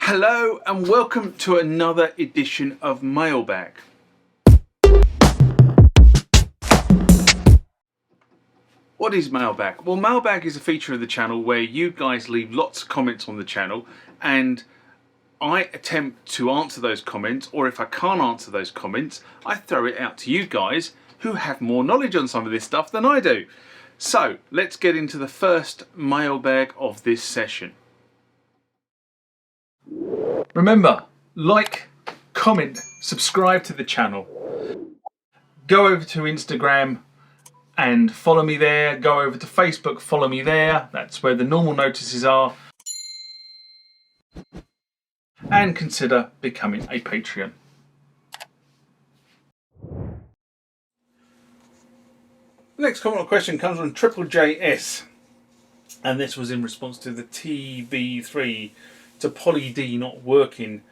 Hello and welcome to another edition of Mailbag. What is Mailbag? Well, Mailbag is a feature of the channel where you guys leave lots of comments on the channel and I attempt to answer those comments, or if I can't answer those comments, I throw it out to you guys who have more knowledge on some of this stuff than I do. So let's get into the first mailbag of this session. Remember, like, comment, subscribe to the channel. Go over to Instagram and follow me there. Go over to Facebook, follow me there. That's where the normal notices are. And consider becoming a Patreon. The next comment or question comes from JJS, and this was in response to the TB3 to Poly D not working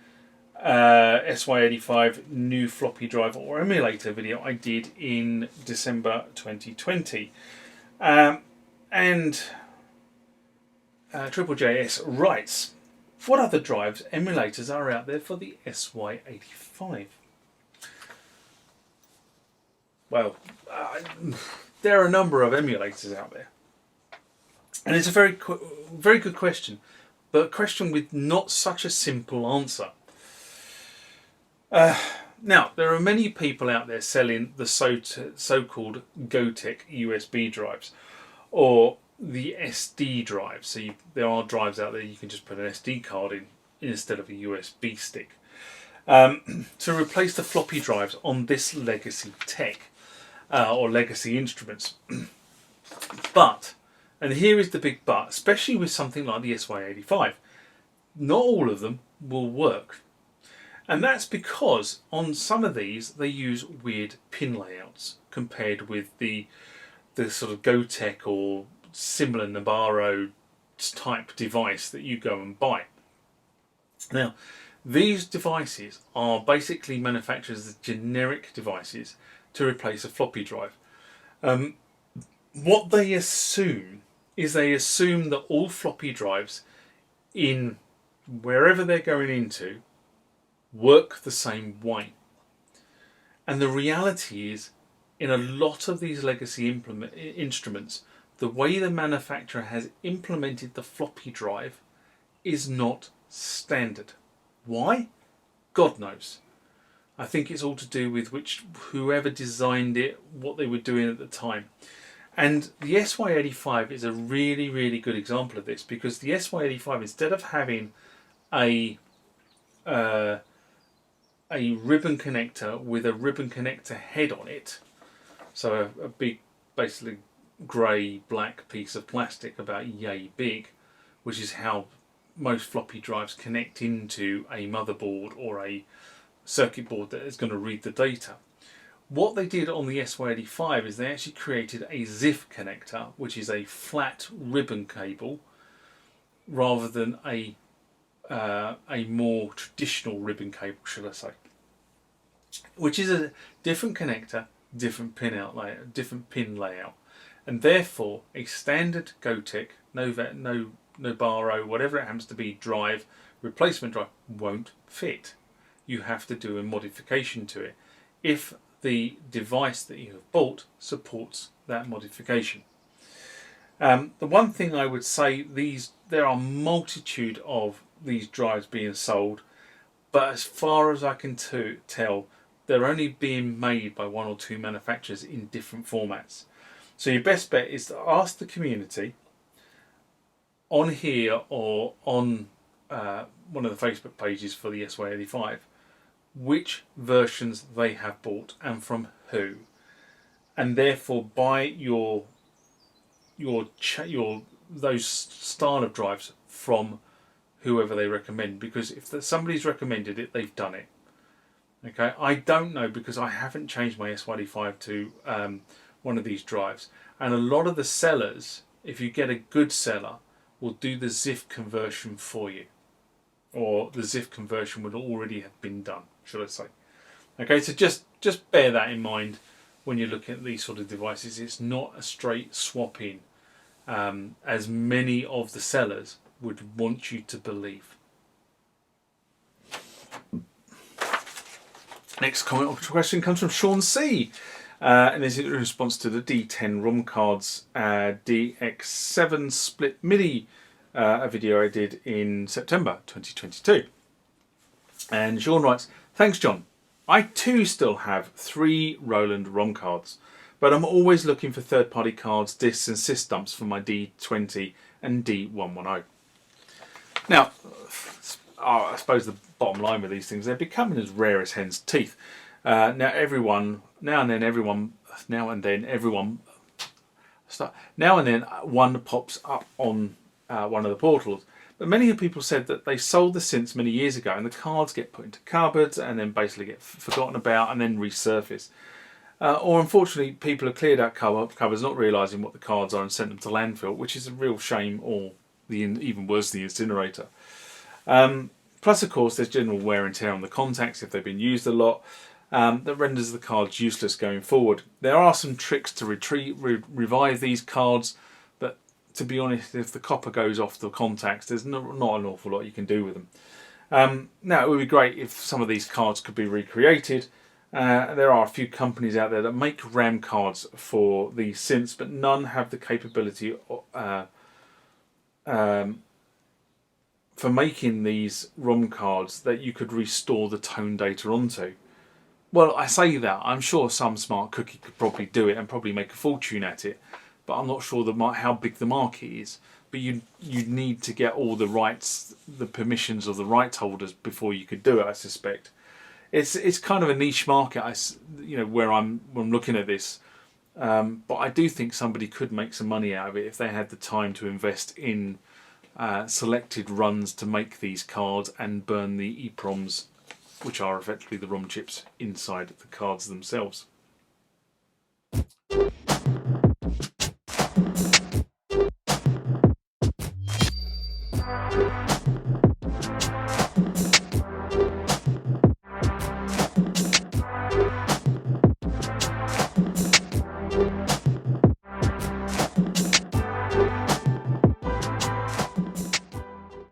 SY85 new floppy drive or emulator video I did in December 2020. JJS writes, what other drives emulators are out there for the SY85? Well, there are a number of emulators out there, and it's a very good question, but a question with not such a simple answer. Now, there are many people out there selling the so-called Gotek USB drives, or the SD drives. So there are drives out there you can just put an SD card in instead of a USB stick to replace the floppy drives on this legacy tech or legacy instruments. But, and here is the big but, especially with something like the SY85, not all of them will work. And that's because on some of these they use weird pin layouts compared with the sort of Gotek or similar Nabarro type device that you go and buy. Now, these devices are basically manufactured as generic devices to replace a floppy drive. What they assume is that all floppy drives in wherever they're going into work the same way. And the reality is, in a lot of these legacy instruments, the way the manufacturer has implemented the floppy drive is not standard. Why? God knows. I think it's all to do with whoever designed it, what they were doing at the time. And the SY85 is a really, really good example of this, because the SY85, instead of having a ribbon connector with a ribbon connector head on it, so a big, basically grey black piece of plastic about yay big, which is how most floppy drives connect into a motherboard or a circuit board that is going to read the data. What they did on the SY85 is they actually created a ZIF connector, which is a flat ribbon cable, rather than a more traditional ribbon cable, should I say, which is a different connector, different pin layout, and therefore a standard Gotek, Nabarro, whatever it happens to be, drive, replacement drive won't fit. You have to do a modification to it if the device that you have bought supports that modification. The one thing I would say, there are a multitude of these drives being sold, but as far as I can tell, they're only being made by one or two manufacturers in different formats. So your best bet is to ask the community on here or on one of the Facebook pages for the SY85 which versions they have bought and from who, and therefore buy those style of drives from whoever they recommend, because if somebody's recommended it, they've done it. Okay, I don't know, because I haven't changed my SY85 to one of these drives, and a lot of the sellers, if you get a good seller, will do the ZIF conversion for you, or the ZIF conversion would already have been done, should I say. Okay, so just bear that in mind when you're looking at these sort of devices. It's not a straight swap in, as many of the sellers would want you to believe. Next comment or question comes from Sean C. And this is in response to the D-10 ROM cards DX7 split MIDI, a video I did in September 2022. And Sean writes, thanks John. I too still have 3 Roland ROM cards, but I'm always looking for third-party cards, discs and sys dumps for my D-20 and D-110. Now, I suppose the bottom line with these things, they're becoming as rare as hen's teeth. Now and then one pops up on one of the portals. But many people said that they sold the synths many years ago and the cards get put into cupboards and then basically get forgotten about and then resurface. Or unfortunately people have cleared out cupboards not realising what the cards are and sent them to landfill, which is a real shame, or even worse, the incinerator. Plus of course there's general wear and tear on the contacts if they've been used a lot. That renders the cards useless going forward. There are some tricks to revive these cards, but to be honest, if the copper goes off the contacts, there's not an awful lot you can do with them. Now, it would be great if some of these cards could be recreated. There are a few companies out there that make RAM cards for these synths, but none have the capability for making these ROM cards that you could restore the tone data onto. Well, I say that, I'm sure some smart cookie could probably do it and probably make a fortune at it, but I'm not sure how big the market is. But you'd need to get all the rights, the permissions of the right holders before you could do it, I suspect. It's kind of a niche market, where I'm looking at this. But I do think somebody could make some money out of it if they had the time to invest in selected runs to make these cards and burn the EPROMs, which are effectively the ROM chips inside the cards themselves.